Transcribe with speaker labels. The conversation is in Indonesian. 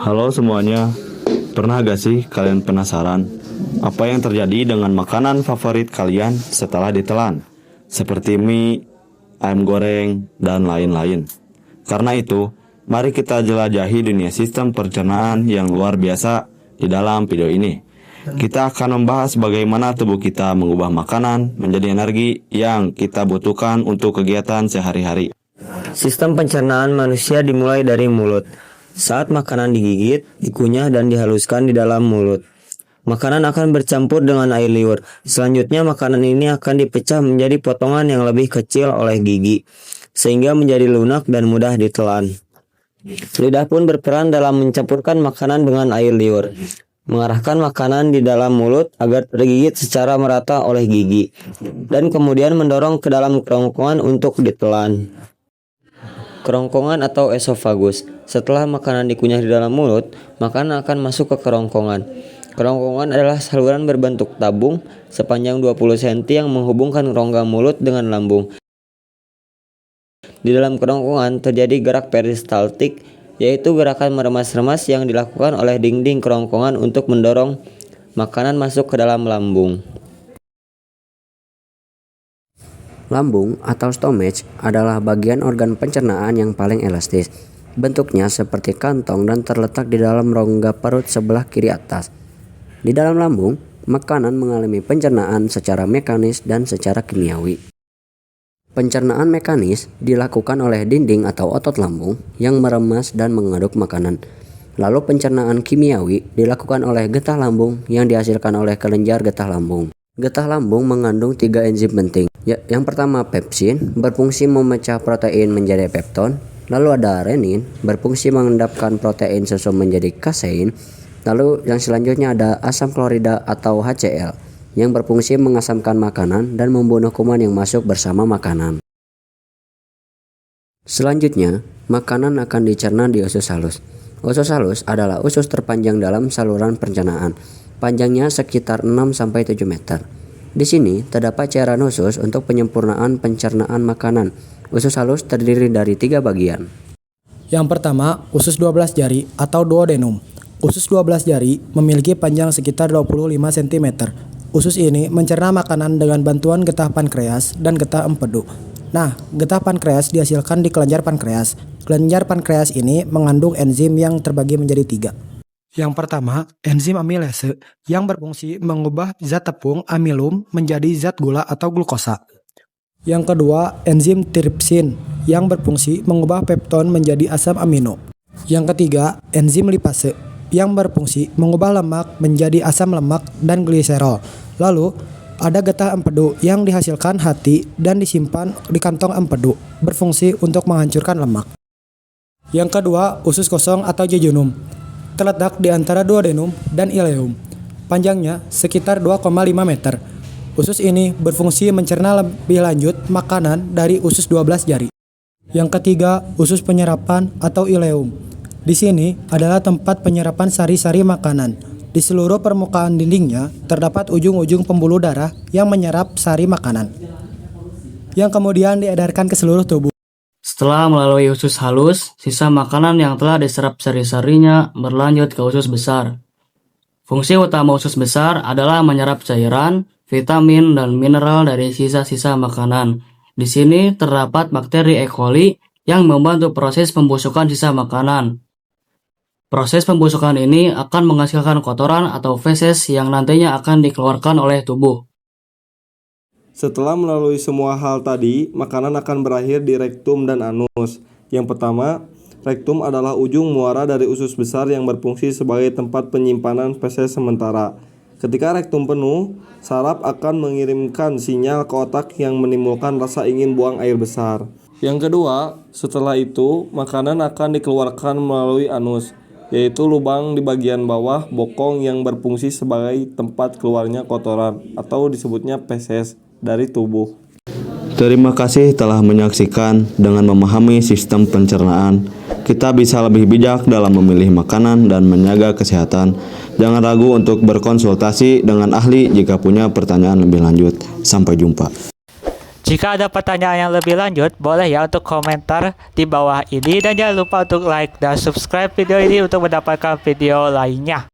Speaker 1: Halo semuanya, pernah gak sih kalian penasaran apa yang terjadi dengan makanan favorit kalian setelah ditelan? Seperti mie, ayam goreng, dan lain-lain. Karena itu, mari kita jelajahi dunia sistem pencernaan yang luar biasa di dalam video ini. Kita akan membahas bagaimana tubuh kita mengubah makanan menjadi energi yang kita butuhkan untuk kegiatan sehari-hari.
Speaker 2: Sistem pencernaan manusia dimulai dari mulut. Saat makanan digigit, dikunyah dan dihaluskan di dalam mulut, makanan akan bercampur dengan air liur. Selanjutnya makanan ini akan dipecah menjadi potongan yang lebih kecil oleh gigi, sehingga menjadi lunak dan mudah ditelan. Lidah pun berperan dalam mencampurkan makanan dengan air liur, mengarahkan makanan di dalam mulut agar tergigit secara merata oleh gigi, dan kemudian mendorong ke dalam kerongkongan untuk ditelan. Kerongkongan atau esofagus. Setelah makanan dikunyah di dalam mulut, makanan akan masuk ke kerongkongan. Kerongkongan adalah saluran berbentuk tabung sepanjang 20 cm yang menghubungkan rongga mulut dengan lambung. Di dalam kerongkongan terjadi gerak peristaltik, yaitu gerakan meremas-remas yang dilakukan oleh dinding kerongkongan untuk mendorong makanan masuk ke dalam lambung.
Speaker 3: Lambung atau stomach adalah bagian organ pencernaan yang paling elastis. Bentuknya seperti kantong dan terletak di dalam rongga perut sebelah kiri atas. Di dalam lambung, makanan mengalami pencernaan secara mekanis dan secara kimiawi. Pencernaan mekanis dilakukan oleh dinding atau otot lambung yang meremas dan mengaduk makanan. Lalu pencernaan kimiawi dilakukan oleh getah lambung yang dihasilkan oleh kelenjar getah lambung. Getah lambung mengandung 3 enzim penting. Yang pertama pepsin, berfungsi memecah protein menjadi pepton. Lalu ada renin, berfungsi mengendapkan protein susu menjadi kasein. Lalu yang selanjutnya ada asam klorida atau HCl, yang berfungsi mengasamkan makanan dan membunuh kuman yang masuk bersama makanan. Selanjutnya, makanan akan dicerna di usus halus. Usus halus adalah usus terpanjang dalam saluran pencernaan. Panjangnya sekitar 6-7 meter. Di sini terdapat cairan usus untuk penyempurnaan pencernaan makanan. Usus halus terdiri dari 3 bagian.
Speaker 4: Yang pertama, usus 12 jari atau duodenum. Usus 12 jari memiliki panjang sekitar 25 cm. Usus ini mencerna makanan dengan bantuan getah pankreas dan getah empedu. Nah, getah pankreas dihasilkan di kelenjar pankreas. Kelenjar pankreas ini mengandung enzim yang terbagi menjadi 3. Yang pertama, enzim amilase yang berfungsi mengubah zat tepung amilum menjadi zat gula atau glukosa. Yang kedua, enzim tripsin yang berfungsi mengubah pepton menjadi asam amino. Yang ketiga, enzim lipase yang berfungsi mengubah lemak menjadi asam lemak dan gliserol. Lalu, ada getah empedu yang dihasilkan hati dan disimpan di kantong empedu, berfungsi untuk menghancurkan lemak. Yang kedua, usus kosong atau jejunum, terletak di antara duodenum dan ileum. Panjangnya sekitar 2,5 meter. Usus ini berfungsi mencerna lebih lanjut makanan dari usus 12 jari. Yang ketiga, usus penyerapan atau ileum. Di sini adalah tempat penyerapan sari-sari makanan. Di seluruh permukaan dindingnya terdapat ujung-ujung pembuluh darah yang menyerap sari makanan, yang kemudian diedarkan ke seluruh tubuh.
Speaker 5: Setelah melalui usus halus, sisa makanan yang telah diserap sari-sarinya berlanjut ke usus besar. Fungsi utama usus besar adalah menyerap cairan, vitamin, dan mineral dari sisa-sisa makanan. Di sini terdapat bakteri E. coli yang membantu proses pembusukan sisa makanan. Proses pembusukan ini akan menghasilkan kotoran atau feses yang nantinya akan dikeluarkan oleh tubuh.
Speaker 6: Setelah melalui semua hal tadi, makanan akan berakhir di rektum dan anus. Yang pertama, rektum adalah ujung muara dari usus besar yang berfungsi sebagai tempat penyimpanan feses sementara. Ketika rektum penuh, saraf akan mengirimkan sinyal ke otak yang menimbulkan rasa ingin buang air besar. Yang kedua, setelah itu, makanan akan dikeluarkan melalui anus, yaitu lubang di bagian bawah bokong yang berfungsi sebagai tempat keluarnya kotoran atau disebutnya feses dari tubuh.
Speaker 1: Terima kasih telah menyaksikan. Dengan memahami sistem pencernaan, kita bisa lebih bijak dalam memilih makanan dan menjaga kesehatan. Jangan ragu untuk berkonsultasi dengan ahli jika punya pertanyaan lebih lanjut. Sampai jumpa.
Speaker 7: Jika ada pertanyaan yang lebih lanjut, boleh ya untuk komentar di bawah ini. Dan jangan lupa untuk like dan subscribe video ini untuk mendapatkan video lainnya.